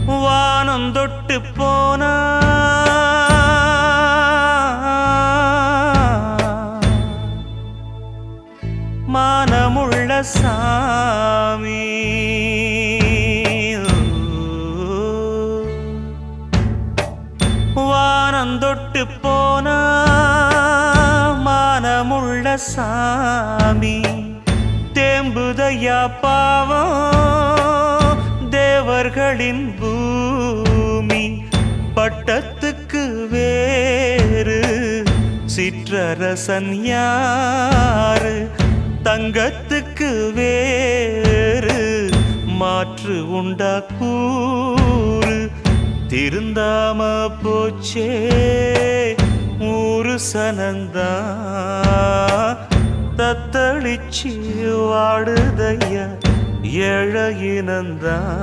வானம் தொட்டு போனா மானமுள்ள சாமி வானம் தொட்டு போனா மானமுள்ள சாமி தேம்புதையா பாவம் தேவர்களின் பூமி பட்டத்துக்கு வேறு சிற்றரசன் யாரு தங்கத்துக்கு வேறு மாற்று உண்டா கூறு திருந்தாம போச்சே ஊரு சனந்தா தத்தளிச்சு வாடுதையா ஏழையினந்தான்